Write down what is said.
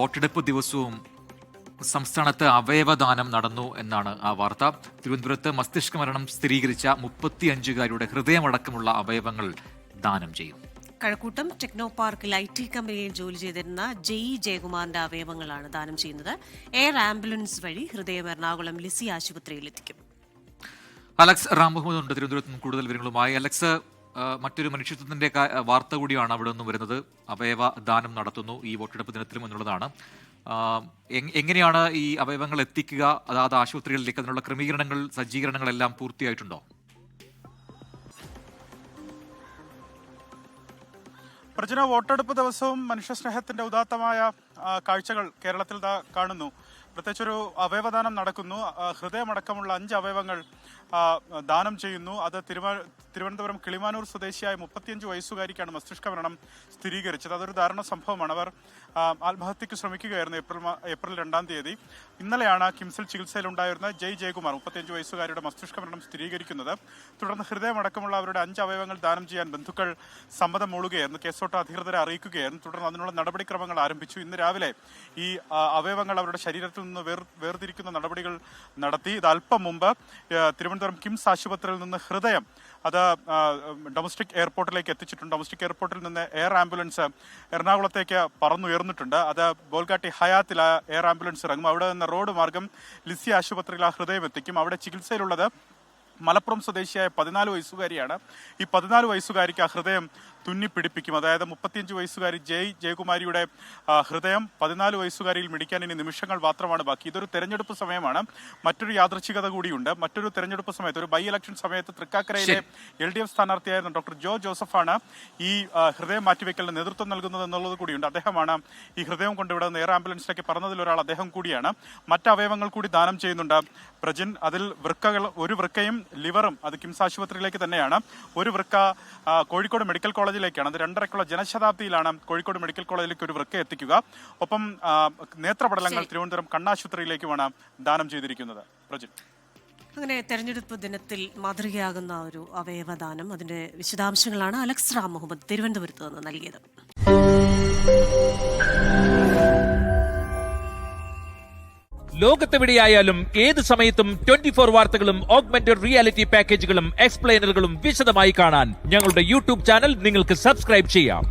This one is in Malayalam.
വോട്ടെടുപ്പ് ദിവസവും സംസ്ഥാനത്ത് അവയവദാനം നടന്നു എന്നാണ് ആ വാർത്ത. തിരുവനന്തപുരത്ത് മസ്തിഷ്ക മരണം സ്ഥിരീകരിച്ച 35-കാരിയുടെ ഹൃദയമടക്കമുള്ള അവയവങ്ങൾ ദാനം ചെയ്യും. കഴക്കൂട്ടം ടെക്നോ പാർക്കിൽ IT കമ്പനിയിൽ ജോലി ചെയ്തിരുന്ന ജയകുമാറിന്റെ അവയവങ്ങളാണ് ദാനം ചെയ്യുന്നത്. എയർ ആംബുലൻസ് വഴി ഹൃദയം എറണാകുളം ലിസി ആശുപത്രിയിൽ എത്തിക്കും. അലക്സ് റാം മുഹമ്മദ് ഉണ്ട് തിരുവനന്തപുരത്ത് നിന്ന് കൂടുതൽ വിവരങ്ങളുമായി. അലക്സ്, മറ്റൊരു മനുഷ്യത്വത്തിന്റെ വാർത്ത കൂടിയാണ് അവിടെ നിന്നും വരുന്നത്. അവയവ ദാനം നടത്തുന്നു ഈ വോട്ടെടുപ്പ് ദിനത്തിലും എന്നുള്ളതാണ്. എങ്ങനെയാണ് ഈ അവയവങ്ങൾ എത്തിക്കുക? അതാത് ആശുപത്രികളിലേക്ക് അതിനുള്ള ക്രമീകരണങ്ങൾ, സജ്ജീകരണങ്ങളെല്ലാം പൂർത്തിയായിട്ടുണ്ടോ? പ്രജന, വോട്ടെടുപ്പ് ദിവസവും മനുഷ്യസ്നേഹത്തിന്റെ ഉദാത്തമായ കാഴ്ചകൾ കേരളത്തിൽ കാണുന്നു. പ്രത്യേകിച്ചൊരു അവയവദാനം നടക്കുന്നു. ഹൃദയമടക്കമുള്ള 5 അവയവങ്ങൾ ദാനം ചെയ്യുന്നു. അത് തിരുവനന്തപുരം കിളിമാനൂർ സ്വദേശിയായ 35 വയസ്സുകാരിക്കാണ് മസ്തിഷ്ക മരണം സ്ഥിരീകരിച്ചത്. അതൊരു ദാരുണ സംഭവമാണ്. അവർ ആത്മഹത്യക്ക് ശ്രമിക്കുകയായിരുന്നു ഏപ്രിൽ 2-ാം തീയതി. ഇന്നലെയാണ് കിംസിൽ ചികിത്സയിലുണ്ടായിരുന്ന ജയകുമാർ 35 വയസ്സുകാരിയുടെ മസ്തിഷ്ക മരണം സ്ഥിരീകരിക്കുന്നത്. തുടർന്ന് ഹൃദയമടക്കമുള്ള അവരുടെ 5 അവയവങ്ങൾ ദാനം ചെയ്യാൻ ബന്ധുക്കൾ സമ്മതം മൂളുകയായിരുന്നു. കേസോട്ട അധികൃതരെ അറിയിക്കുകയായിരുന്നു. തുടർന്ന് അതിനുള്ള നടപടിക്രമങ്ങൾ ആരംഭിച്ചു. ഇന്ന് രാവിലെ ഈ അവയവങ്ങൾ അവരുടെ ശരീരത്തിൽ നിന്ന് വേർതിരിക്കുന്ന നടപടികൾ നടത്തി. ഇത് അല്പം മുമ്പ് തിരുവനന്തപുരം കിംസ് ആശുപത്രിയിൽ നിന്ന് ഹൃദയം അത് ഡൊമസ്റ്റിക് എയർപോർട്ടിലേക്ക് എത്തിച്ചിട്ടുണ്ട്. ഡൊമസ്റ്റിക് എയർപോർട്ടിൽ നിന്ന് എയർ ആംബുലൻസ് എറണാകുളത്തേക്ക് പറന്നുയർന്നിട്ടുണ്ട്. അത് ബോൾഗാട്ടി ഹയാത്തിൽ എയർ ആംബുലൻസ് ഇറങ്ങും. അവിടെ നിന്ന് റോഡ് മാർഗം ലിസി ആശുപത്രിയിൽ ആ ഹൃദയം എത്തിക്കും. അവിടെ ചികിത്സയിലുള്ളത് മലപ്പുറം സ്വദേശിയായ 14 വയസ്സുകാരിയാണ്. ഈ 14 വയസ്സുകാരിക്ക് ആ ഹൃദയം തുന്നിപ്പിടിപ്പിക്കും. അതായത് 35 വയസ്സുകാരി ജയകുമാരിയുടെ ഹൃദയം 14 വയസ്സുകാരിയിൽ മിടിക്കാൻ ഇനി നിമിഷങ്ങൾ മാത്രമാണ് ബാക്കി. ഇതൊരു തെരഞ്ഞെടുപ്പ് സമയമാണ്. മറ്റൊരു യാദൃച്ഛികത കൂടിയുണ്ട്. മറ്റൊരു തെരഞ്ഞെടുപ്പ് സമയത്ത്, ഒരു ബൈ ഇലക്ഷൻ സമയത്ത് തൃക്കാക്കരയിലെ LDF സ്ഥാനാർത്ഥിയായിരുന്ന ഡോക്ടർ ജോ ജോസഫാണ് ഈ ഹൃദയം മാറ്റിവെക്കലിന് നേതൃത്വം നൽകുന്നത് എന്നുള്ളത് കൂടിയുണ്ട്. അദ്ദേഹമാണ് ഈ ഹൃദയം കൊണ്ടുവിടുന്ന എയർ ആംബുലൻസിലേക്ക് പറഞ്ഞതിലൊരാൾ അദ്ദേഹം കൂടിയാണ്. മറ്റ് അവയവങ്ങൾ കൂടി ദാനം ചെയ്യുന്നുണ്ട് പ്രജിൻ. അതിൽ ഒരു വൃക്കയും ലിവറും അത് കിംസ് ആശുപത്രിയിലേക്ക് തന്നെയാണ്. ഒരു വൃക്ക കോഴിക്കോട് മെഡിക്കൽ കോളേജിലേക്കാണ്. അത് 2:30 ജനശതാബ്ദിയിലാണ് കോഴിക്കോട് മെഡിക്കൽ കോളേജിലേക്ക് ഒരു വൃക്ക എത്തിക്കുക. ഒപ്പം നേത്രപടലങ്ങൾ തിരുവനന്തപുരം കണ്ണാശുപത്രിയിലേക്കുമാണ് ദാനം ചെയ്തിരിക്കുന്നത്. പ്രജിൻ, അങ്ങനെ തെരഞ്ഞെടുപ്പ് ദിനത്തിൽ മാതൃകയാകുന്ന ഒരു അവയവദാനം, അതിന്റെ വിശദാംശങ്ങളാണ് അലക്സ് റാം മുഹമ്മദ് തിരുവനന്തപുരത്ത് നിന്ന് നൽകിയത്. ലോകത്തെവിടെയായാലും ഏത് സമയത്തും 24 വാർത്തകളും ഓഗ്മെന്റഡ് റിയാലിറ്റി പാക്കേജുകളും എക്സ്പ്ലെയിനറുകളും വിശദമായി കാണാൻ ഞങ്ങളുടെ YouTube ചാനൽ നിങ്ങൾക്ക് സബ്സ്ക്രൈബ് ചെയ്യാം.